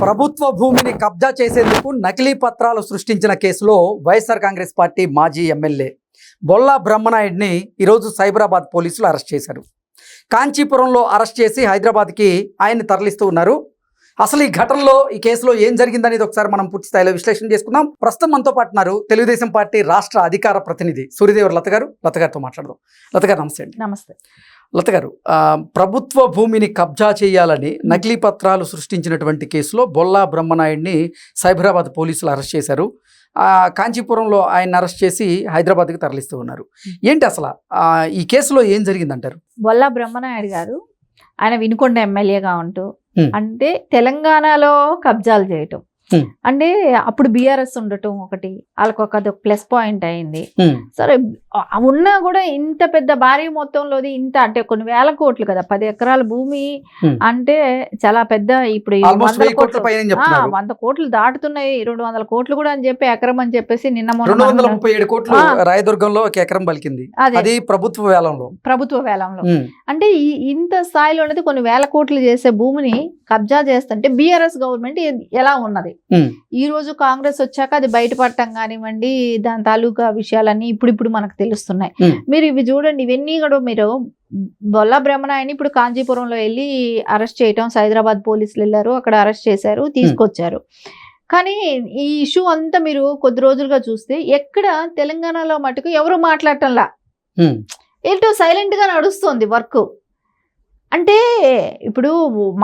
ప్రభుత్వ భూమిని కబ్జా చేసేందుకు నకిలీ పత్రాలు సృష్టించిన కేసులో వైఎస్ఆర్ కాంగ్రెస్ పార్టీ మాజీ ఎమ్మెల్యే బొల్లా బ్రహ్మనాయుడిని ఈరోజు సైబరాబాద్ పోలీసులు అరెస్ట్ చేశారు. కాంచీపురంలో అరెస్ట్ చేసి హైదరాబాద్కి ఆయన్ని తరలిస్తూ ఉన్నారు. అసలు ఈ ఘటనలో ఈ కేసులో ఏం జరిగిందనేది ఒకసారి మనం పూర్తి స్థాయిలో విశ్లేషణ చేసుకుందాం. ప్రస్తుతం మనతో పాటు ఉన్నారు తెలుగుదేశం పార్టీ రాష్ట్ర అధికార ప్రతినిధి సూర్యదేవర్ లత గారితో మాట్లాడదాం. లత గారు నమస్తే అండి. నమస్తే. లత గారు, ప్రభుత్వ భూమిని కబ్జా చేయాలని నకిలీ పత్రాలు సృష్టించినటువంటి కేసులో బొల్లా బ్రహ్మనాయుడిని సైబరాబాద్ పోలీసులు అరెస్ట్ చేశారు. కాంచీపురంలో ఆయన అరెస్ట్ చేసి హైదరాబాద్కి తరలిస్తూ ఉన్నారు. ఏంటి అసలు ఈ కేసులో ఏం జరిగిందంటారు? బొల్లా బ్రహ్మనాయుడు గారు ఆయన వినుకొండ ఎమ్మెల్యేగా ఉంటూ అంటే తెలంగాణలో కబ్జాలు చేయటం అంటే అప్పుడు బీఆర్ఎస్ ఉండటం ఒకటి వాళ్ళకి ఒక ప్లస్ పాయింట్ అయింది. సరే ఉన్నా కూడా ఇంత పెద్ద భారీ మొత్తంలోది ఇంత అంటే కొన్ని వేల కోట్లు కదా, 10 ఎకరాల భూమి అంటే చాలా పెద్ద. ఇప్పుడు 100 కోట్లు దాటుతున్నాయి, 200 కోట్లు కూడా అని చెప్పి ఎకరం అని చెప్పేసి నిన్న 237 కోట్లు రాయదుర్గంలో ఒక ఎకరం పలికింది. అది ప్రభుత్వ వేలంలో అంటే ఇంత స్థాయిలో అనేది కొన్ని వేల కోట్లు చేసే భూమిని కబ్జా చేస్తుంటే బీఆర్ఎస్ గవర్నమెంట్ ఎలా ఉన్నది. ఈ రోజు కాంగ్రెస్ వచ్చాక అది బయటపడటం కానివ్వండి, దాని తాలూకా విషయాలన్నీ ఇప్పుడు మనకు తెలుస్తున్నాయి. మీరు ఇవి చూడండి, ఇవన్నీ కూడా మీరు బొల్లా బ్రహ్మనాయుడిని ఇప్పుడు కాంచీపురంలో వెళ్ళి అరెస్ట్ చేయటం, హైదరాబాద్ పోలీసులు వెళ్ళారు, అక్కడ అరెస్ట్ చేశారు, తీసుకొచ్చారు. కానీ ఈ ఇష్యూ అంతా మీరు కొద్ది రోజులుగా చూస్తే ఎక్కడ తెలంగాణలో మటుకు ఎవరు మాట్లాడటంలా, ఏంటో సైలెంట్ గా నడుస్తుంది వర్క్. అంటే ఇప్పుడు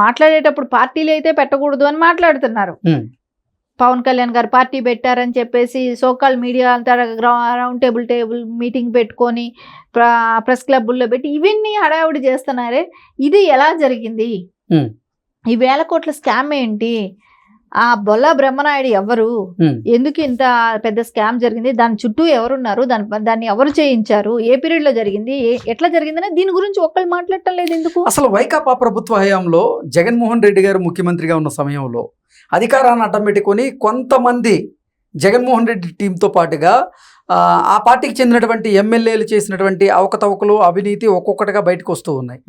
మాట్లాడేటప్పుడు పార్టీలు అయితే పెట్టకూడదు అని మాట్లాడుతున్నారు. పవన్ కళ్యాణ్ గారు పార్టీ పెట్టారని చెప్పేసి సోకాల్ మీడియా అంతా రౌండ్ టేబుల్ మీటింగ్ పెట్టుకొని ప్రెస్ క్లబ్బుల్లో పెట్టి ఇవన్నీ హడావుడి చేస్తున్నారే. ఇది ఎలా జరిగింది? ఈ 1000 కోట్ల స్కామ్ ఏంటి? ఆ బొల్లా బ్రహ్మనాయుడు ఎవరు? ఎందుకు ఇంత పెద్ద స్కామ్ జరిగింది? దాని చుట్టూ ఎవరున్నారు? దాన్ని ఎవరు చేయించారు? ఏ పీరియడ్ లో జరిగింది? ఎట్లా జరిగిందని దీని గురించి ఒక్కళ్ళు మాట్లాడటం లేదు. ఎందుకు? అసలు వైకాపా ప్రభుత్వ హయాంలో జగన్మోహన్ రెడ్డి గారు ముఖ్యమంత్రిగా ఉన్న సమయంలో అధికారాన్ని అడ్డం పెట్టుకొని కొంతమంది జగన్మోహన్ రెడ్డి టీంతో పాటుగా ఆ పార్టీకి చెందినటువంటి ఎమ్మెల్యేలు చేసినటువంటి అవకతవకలు, అవినీతి ఒక్కొక్కటిగా బయటకు వస్తూ ఉన్నాయి.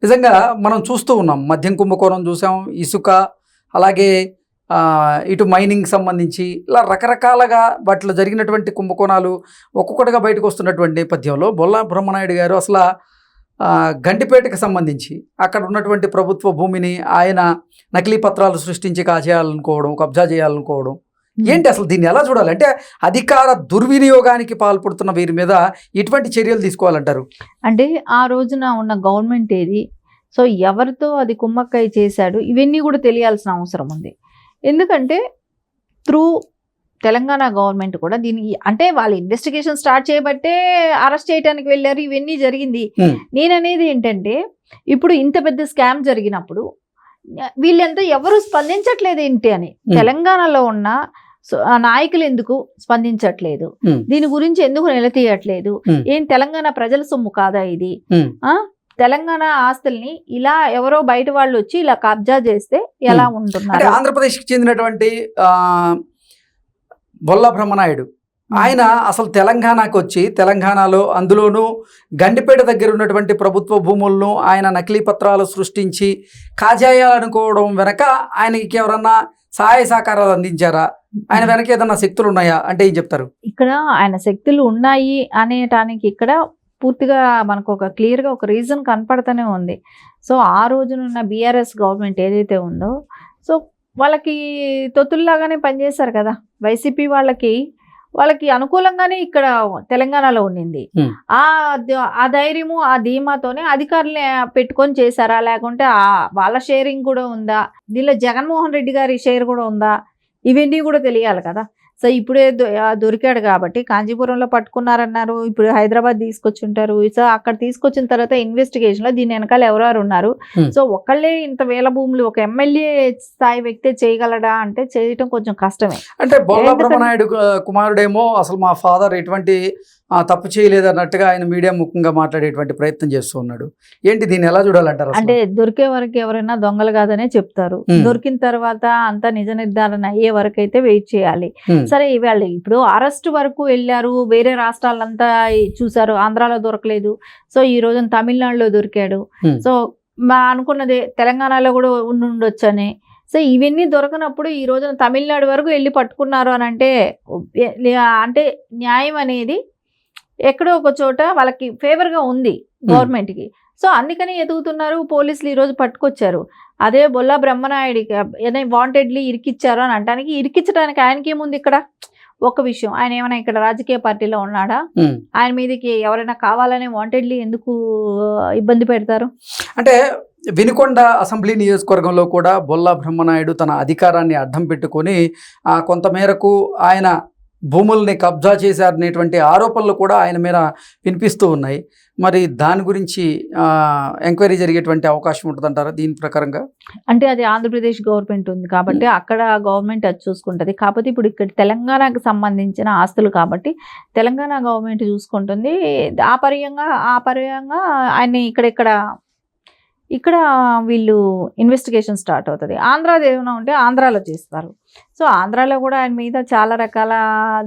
నిజంగా మనం చూస్తూ ఉన్నాం. మద్యం కుంభకోణం చూసాం, ఇసుక, అలాగే ఇటు మైనింగ్ సంబంధించి ఇలా రకరకాలుగా వాటిలో జరిగినటువంటి కుంభకోణాలు ఒక్కొక్కటిగా బయటకు వస్తున్నటువంటి నేపథ్యంలో బొల్లా బ్రహ్మనాయుడు గారు అసలు గండిపేటకు సంబంధించి అక్కడ ఉన్నటువంటి ప్రభుత్వ భూమిని ఆయన నకిలీ పత్రాలు సృష్టించి కాజేయాలనుకోవడం, కబ్జా చేయాలనుకోవడం ఏంటి? అసలు దీన్ని ఎలా చూడాలి? అంటే అధికార దుర్వినియోగానికి పాల్పడుతున్న వీరి మీద ఎటువంటి చర్యలు తీసుకోవాలంటారు? అంటే ఆ రోజున ఉన్న గవర్నమెంట్ ఏది, సో ఎవరితో అది కుమ్మక్కై చేశాడు, ఇవన్నీ కూడా తెలియాల్సిన అవసరం ఉంది. ఎందుకంటే త్రూ తెలంగాణ గవర్నమెంట్ కూడా దీనికి అంటే వాళ్ళు ఇన్వెస్టిగేషన్ స్టార్ట్ చేయబట్టే అరెస్ట్ చేయడానికి వెళ్ళారు, ఇవన్నీ జరిగింది. నేననేది ఏంటంటే ఇప్పుడు ఇంత పెద్ద స్కామ్ జరిగినప్పుడు వీళ్ళంతా ఎవరు స్పందించట్లేదు ఏంటి అని తెలంగాణలో ఉన్న నాయకులు ఎందుకు స్పందించట్లేదు? దీని గురించి ఎందుకు నిలదీయట్లేదు? ఏం తెలంగాణ ప్రజల సొమ్ము కాదా ఇది? తెలంగాణ ఆస్తుల్ని ఇలా ఎవరో బయట వాళ్ళు వచ్చి ఇలా కబ్జా చేస్తే ఎలా ఉంటున్నారు? ఆంధ్రప్రదేశ్కి చెందినటువంటి బొల్లా బ్రహ్మనాయుడు ఆయన అసలు తెలంగాణకు వచ్చి తెలంగాణలో అందులోనూ గండిపేట దగ్గర ఉన్నటువంటి ప్రభుత్వ భూములను ఆయన నకిలీ పత్రాలు సృష్టించి కాజేయాలనుకోవడం వెనక ఆయనకి ఎవరన్నా సహాయ సహకారాలు అందించారా? ఆయన వెనక ఏదన్నా శక్తులు ఉన్నాయా అంటే ఏం చెప్తారు? ఇక్కడ ఆయన శక్తులు ఉన్నాయి అనేటానికి ఇక్కడ పూర్తిగా మనకు ఒక క్లియర్గా ఒక రీజన్ కనపడుతూనే ఉంది. సో ఆ రోజునున్న బీఆర్ఎస్ గవర్నమెంట్ ఏదైతే ఉందో, సో వాళ్ళకి తొత్తుల్లాగానే పనిచేశారు కదా. వైసీపీ వాళ్ళకి అనుకూలంగానే ఇక్కడ తెలంగాణలో ఉండింది. ఆ ధైర్యము, ఆ ధీమాతోనే అధికారులు పెట్టుకొని చేశారా, లేకుంటే వాళ్ళ షేరింగ్ కూడా ఉందా, దీనిలో జగన్మోహన్ రెడ్డి గారి షేర్ కూడా ఉందా, ఇవన్నీ కూడా తెలియాలి కదా. సో ఇప్పుడే దొరికాడు కాబట్టి కాంచీపురంలో పట్టుకున్నారన్నారు, ఇప్పుడు హైదరాబాద్ తీసుకొచ్చి ఉంటారు. సో అక్కడ తీసుకొచ్చిన తర్వాత ఇన్వెస్టిగేషన్ లో దీని వెనకాల ఎవరెవరు ఉన్నారు, సో ఒకళ్ళే ఇంత వేల భూములు ఒక ఎమ్మెల్యే స్థాయి వ్యక్తి చేయగలడా అంటే చేయటం కొంచెం కష్టమే. అంటే బొల్లా బ్రహ్మనాయుడు కుమారుడేమో అసలు మా ఫాదర్ ఎటువంటి తప్పు చేయలేదు అన్నట్టుగా ఆయన మీడియా ముఖంగా మాట్లాడేటువంటి ప్రయత్నం చేస్తూ ఉన్నాడు. ఏంటి దీన్ని ఎలా చూడాలంటారు? అంటే దొరికే వరకు ఎవరైనా దొంగలు కాదనే చెప్తారు. దొరికిన తర్వాత అంతా నిజ నిర్ధారణ అయ్యే వరకు అయితే వెయిట్ చేయాలి. సరే ఇవాళ ఇప్పుడు అరెస్ట్ వరకు వెళ్ళారు, వేరే రాష్ట్రాలంతా చూసారు, ఆంధ్రాలో దొరకలేదు. సో ఈ రోజున తమిళనాడులో దొరికాడు. సో అనుకున్నది తెలంగాణలో కూడా ఉండొచ్చని సో ఇవన్నీ దొరకనప్పుడు ఈ రోజున తమిళనాడు వరకు వెళ్ళి పట్టుకున్నారు అని అంటే న్యాయం అనేది ఎక్కడో ఒక చోట వాళ్ళకి ఫేవర్గా ఉంది గవర్నమెంట్కి. సో అందుకని ఎదుగుతున్నారు, పోలీసులు ఈరోజు పట్టుకొచ్చారు. అదే బొల్లా బ్రహ్మనాయుడికి ఏదైనా వాంటెడ్లీ ఇరికిచ్చారు అని అంటానికి, ఇరికించడానికి ఆయనకి ఏముంది ఇక్కడ? ఒక విషయం, ఆయన ఏమైనా ఇక్కడ రాజకీయ పార్టీలో ఉన్నాడా? ఆయన మీదకి ఎవరైనా కావాలనే వాంటెడ్లీ ఎందుకు ఇబ్బంది పెడతారు? అంటే వినుకొండ అసెంబ్లీ నియోజకవర్గంలో కూడా బొల్లా బ్రహ్మనాయుడు తన అధికారాన్ని అడ్డం పెట్టుకొని కొంతమేరకు ఆయన భూముల్ని కబ్జా చేశారనేటువంటి ఆరోపణలు కూడా ఆయన మీద వినిపిస్తూ ఉన్నాయి. మరి దాని గురించి ఎంక్వైరీ జరిగేటువంటి అవకాశం ఉంటుందంటారా దీని ప్రకారంగా? అంటే అది ఆంధ్రప్రదేశ్ గవర్నమెంట్ ఉంది కాబట్టి అక్కడ గవర్నమెంట్ అది చూసుకుంటుంది. కాకపోతే ఇప్పుడు ఇక్కడ తెలంగాణకు సంబంధించిన ఆస్తులు కాబట్టి తెలంగాణ గవర్నమెంట్ చూసుకుంటుంది. ఆ పర్యంగా ఆయన్ని ఇక్కడ వీళ్ళు ఇన్వెస్టిగేషన్ స్టార్ట్ అవుతుంది. ఆంధ్రాది ఏమైనా ఉంటే ఆంధ్రాలో చేస్తారు. సో ఆంధ్రాలో కూడా ఆయన మీద చాలా రకాల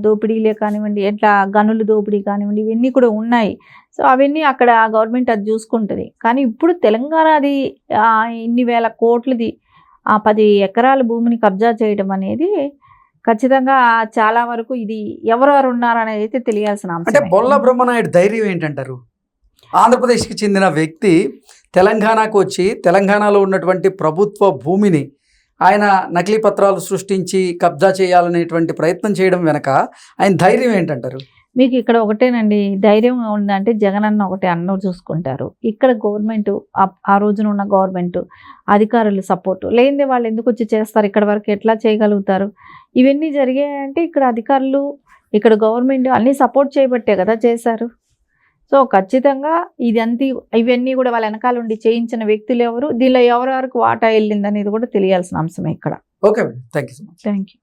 దోపిడీలే కానివ్వండి, ఎట్లా గనులు దోపిడీ కానివ్వండి, ఇవన్నీ కూడా ఉన్నాయి. సో అవన్నీ అక్కడ గవర్నమెంట్ అది చూసుకుంటుంది. కానీ ఇప్పుడు తెలంగాణది ఇన్ని వేల కోట్లది 10 ఎకరాల భూమిని కబ్జా చేయడం అనేది ఖచ్చితంగా చాలా వరకు ఇది ఎవరెవరు ఉన్నారనేది అయితే తెలియాల్సిన అంటే అంశం. బొల్లా బ్రహ్మనాయుడు ధైర్యం ఏంటంటారు? ఆంధ్రప్రదేశ్కి చెందిన వ్యక్తి తెలంగాణకు వచ్చి తెలంగాణలో ఉన్నటువంటి ప్రభుత్వ భూమిని ఆయన నకిలీ పత్రాలు సృష్టించి కబ్జా చేయాలనేటువంటి ప్రయత్నం చేయడం వెనక ఆయన ధైర్యం ఏంటంటారు? మీకు ఇక్కడ ఒకటేనండి, ధైర్యం ఉందంటే జగన్ అన్న ఒకటే అన్న చూసుకుంటారు. ఇక్కడ గవర్నమెంట్ ఆ రోజున ఉన్న గవర్నమెంట్ అధికారులు సపోర్టు లేనిదే వాళ్ళు ఎందుకు వచ్చి చేస్తారు? ఇక్కడ వరకు ఎట్లా చేయగలుగుతారు? ఇవన్నీ జరిగాయంటే ఇక్కడ అధికారులు, ఇక్కడ గవర్నమెంట్ అన్నీ సపోర్ట్ చేయబట్టే కదా చేశారు. సో ఖచ్చితంగా ఇవన్నీ కూడా వాళ్ళ వెనకాల ఉండి చేయించిన వ్యక్తులు ఎవరు, దీనిలో ఎవరెవరికి వాటా వెళ్ళింది అనేది కూడా తెలియాల్సిన అంశమే ఇక్కడ. Okay, thank you so much. Thank you.